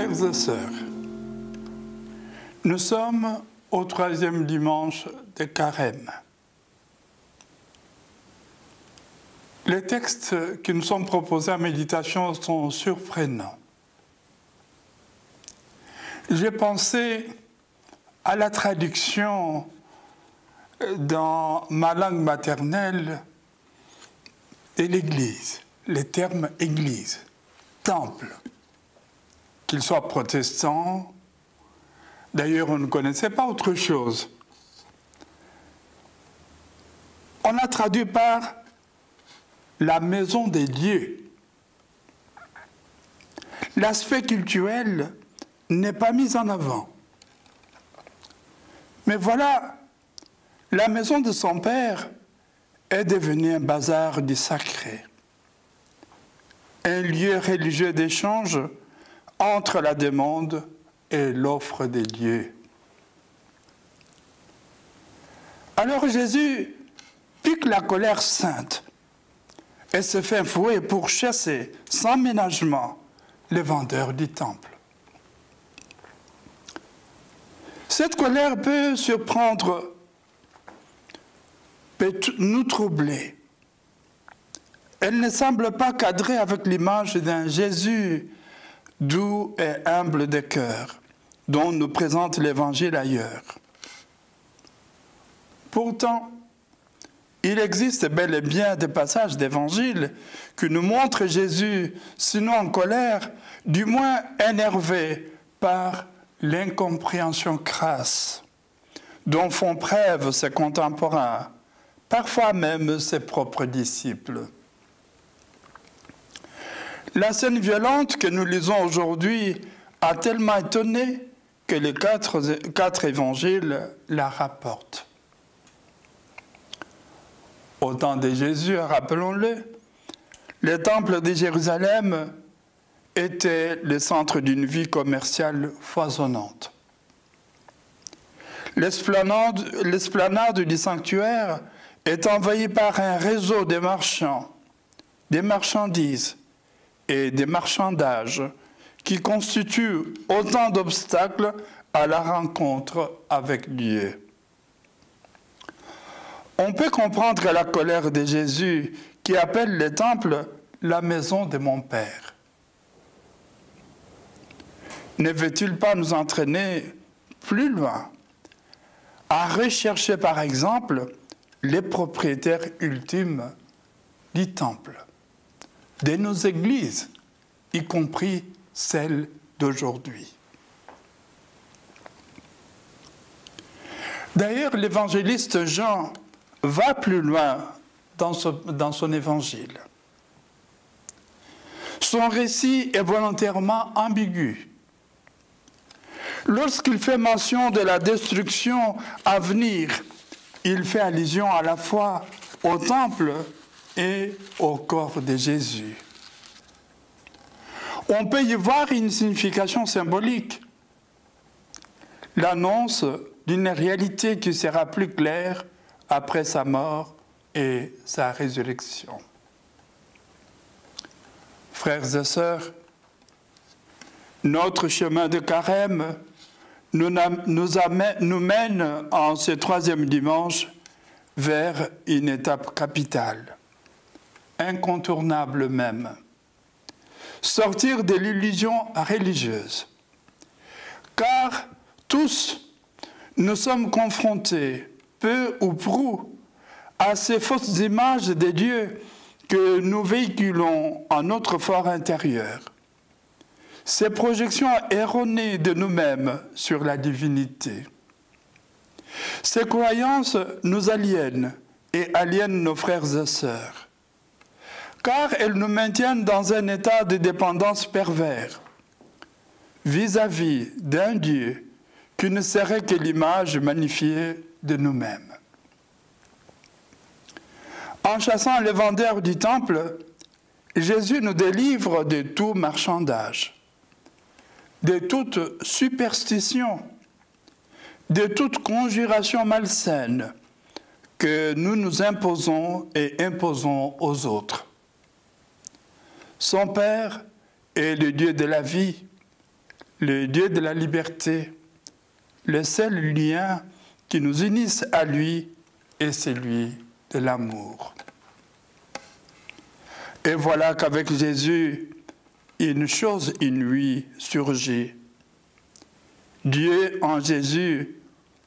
Frères et sœurs, nous sommes au 3e dimanche de Carême. Les textes qui nous sont proposés en méditation sont surprenants. J'ai pensé à la traduction dans ma langue maternelle de l'Église, les termes Église, temple, qu'ils soient protestants. D'ailleurs, on ne connaissait pas autre chose. On a traduit par la maison des dieux. L'aspect culturel n'est pas mis en avant. Mais voilà, la maison de son père est devenue un bazar du sacré, un lieu religieux d'échange entre la demande et l'offre des dieux. Alors Jésus pique la colère sainte et se fait fouet pour chasser sans ménagement les vendeurs du temple. Cette colère peut surprendre, peut nous troubler. Elle ne semble pas cadrer avec l'image d'un Jésus doux et humble de cœur, dont nous présente l'Évangile ailleurs. Pourtant, il existe bel et bien des passages d'Évangile qui nous montrent Jésus, sinon en colère, du moins énervé par l'incompréhension crasse dont font preuve ses contemporains, parfois même ses propres disciples. La scène violente que nous lisons aujourd'hui a tellement étonné que les quatre évangiles la rapportent. Au temps de Jésus, rappelons-le, le temple de Jérusalem était le centre d'une vie commerciale foisonnante. L'esplanade du sanctuaire est envahie par un réseau de marchands, des marchandises et des marchandages qui constituent autant d'obstacles à la rencontre avec Dieu. On peut comprendre la colère de Jésus qui appelle le temple la maison de mon Père. Ne veut-il pas nous entraîner plus loin à rechercher par exemple les propriétaires ultimes du temple, de nos églises, y compris celles d'aujourd'hui? D'ailleurs, l'évangéliste Jean va plus loin dans son évangile. Son récit est volontairement ambigu. Lorsqu'il fait mention de la destruction à venir, il fait allusion à la fois au temple et au corps de Jésus. On peut y voir une signification symbolique, l'annonce d'une réalité qui sera plus claire après sa mort et sa résurrection. Frères et sœurs, notre chemin de Carême nous mène en ce 3e dimanche vers une étape capitale, incontournable même. Sortir de l'illusion religieuse. Car tous, nous sommes confrontés, peu ou prou, à ces fausses images de Dieu que nous véhiculons en notre fort intérieur. Ces projections erronées de nous-mêmes sur la divinité. Ces croyances nous aliènent et aliènent nos frères et sœurs, car elles nous maintiennent dans un état de dépendance pervers vis-à-vis d'un Dieu qui ne serait que l'image magnifiée de nous-mêmes. En chassant les vendeurs du temple, Jésus nous délivre de tout marchandage, de toute superstition, de toute conjuration malsaine que nous nous imposons et imposons aux autres. Son Père est le Dieu de la vie, le Dieu de la liberté, le seul lien qui nous unisse à lui est celui de l'amour. Et voilà qu'avec Jésus, une chose inouïe surgit. Dieu en Jésus,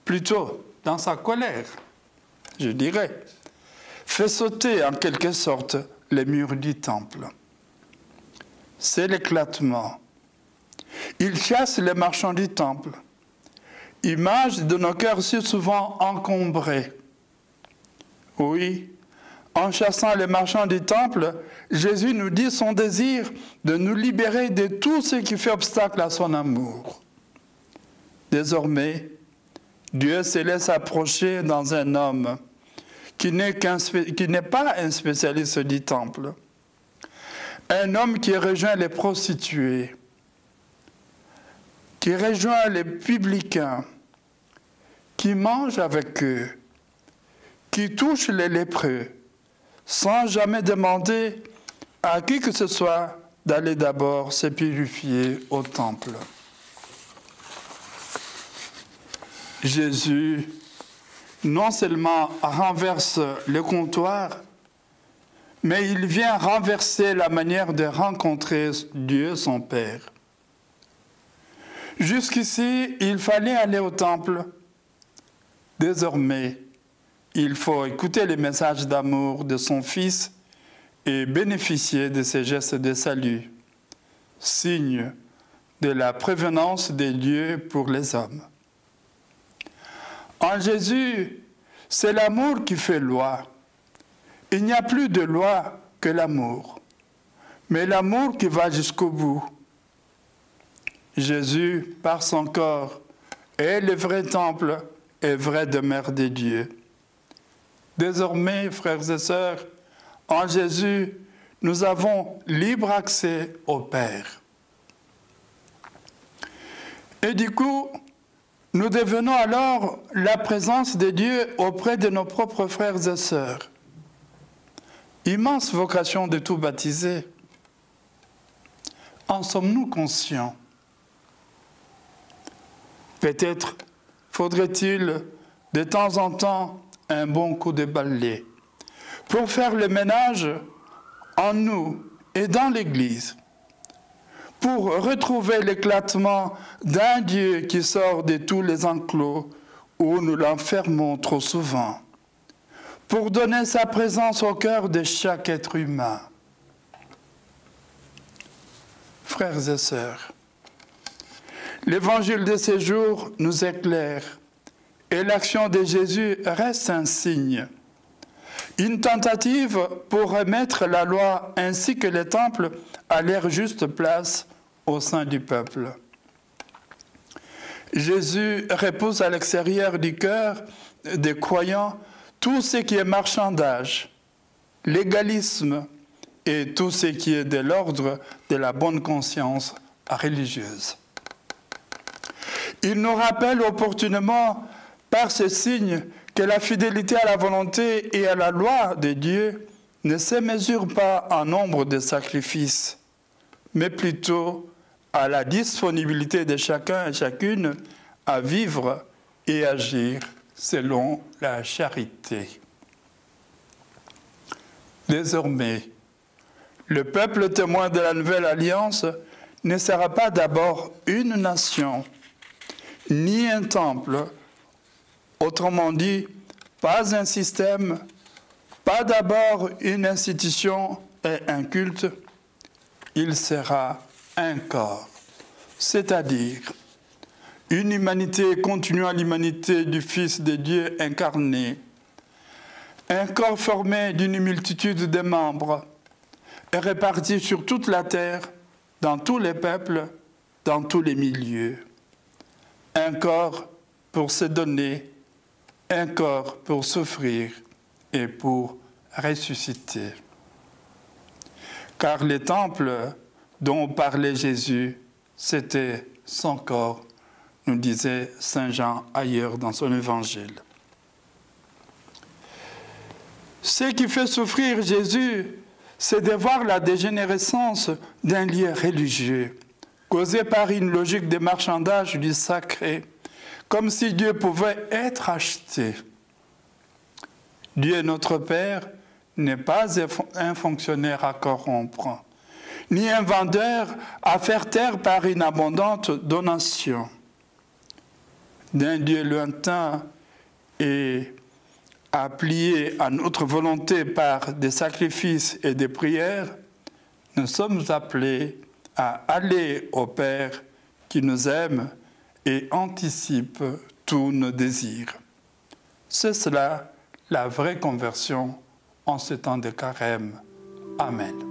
plutôt dans sa colère, je dirais, fait sauter en quelque sorte les murs du temple. C'est l'éclatement. Il chasse les marchands du temple, image de nos cœurs si souvent encombrés. Oui, en chassant les marchands du temple, Jésus nous dit son désir de nous libérer de tout ce qui fait obstacle à son amour. Désormais, Dieu se laisse approcher dans un homme qui n'est pas un spécialiste du temple. Un homme qui rejoint les prostituées, qui rejoint les publicains, qui mange avec eux, qui touche les lépreux, sans jamais demander à qui que ce soit d'aller d'abord se purifier au temple. Jésus, non seulement renverse le comptoir, mais il vient renverser la manière de rencontrer Dieu, son Père. Jusqu'ici, il fallait aller au temple. Désormais, il faut écouter les messages d'amour de son Fils et bénéficier de ses gestes de salut, signe de la prévenance de Dieu pour les hommes. En Jésus, c'est l'amour qui fait loi. Il n'y a plus de loi que l'amour, mais l'amour qui va jusqu'au bout. Jésus, par son corps, est le vrai temple et vraie demeure de Dieu. Désormais, frères et sœurs, en Jésus, nous avons libre accès au Père. Et du coup, nous devenons alors la présence de Dieu auprès de nos propres frères et sœurs. Immense vocation de tout baptiser. En sommes-nous conscients? Peut-être faudrait-il de temps en temps un bon coup de balai pour faire le ménage en nous et dans l'Église, pour retrouver l'éclatement d'un Dieu qui sort de tous les enclos où nous l'enfermons trop souvent, pour donner sa présence au cœur de chaque être humain. Frères et sœurs, l'évangile de ces jours nous éclaire et l'action de Jésus reste un signe, une tentative pour remettre la loi ainsi que les temples à leur juste place au sein du peuple. Jésus repousse à l'extérieur du cœur des croyants tout ce qui est marchandage, légalisme et tout ce qui est de l'ordre de la bonne conscience religieuse. Il nous rappelle opportunément par ce signe que la fidélité à la volonté et à la loi de Dieu ne se mesure pas en nombre de sacrifices, mais plutôt à la disponibilité de chacun et chacune à vivre et agir selon la charité. Désormais, le peuple témoin de la nouvelle alliance ne sera pas d'abord une nation, ni un temple, autrement dit, pas un système, pas d'abord une institution et un culte, il sera un corps, c'est-à-dire une humanité continuant l'humanité du Fils de Dieu incarné, un corps formé d'une multitude de membres et répartis sur toute la terre, dans tous les peuples, dans tous les milieux. Un corps pour se donner, un corps pour souffrir et pour ressusciter. Car les temples dont parlait Jésus, c'était son corps, nous disait Saint Jean ailleurs dans son évangile. Ce qui fait souffrir Jésus, c'est de voir la dégénérescence d'un lieu religieux, causé par une logique de marchandage du sacré, comme si Dieu pouvait être acheté. Dieu, notre Père, n'est pas un fonctionnaire à corrompre, ni un vendeur à faire taire par une abondante donation. D'un Dieu lointain et à plier à notre volonté par des sacrifices et des prières, nous sommes appelés à aller au Père qui nous aime et anticipe tous nos désirs. C'est cela la vraie conversion en ce temps de carême. Amen.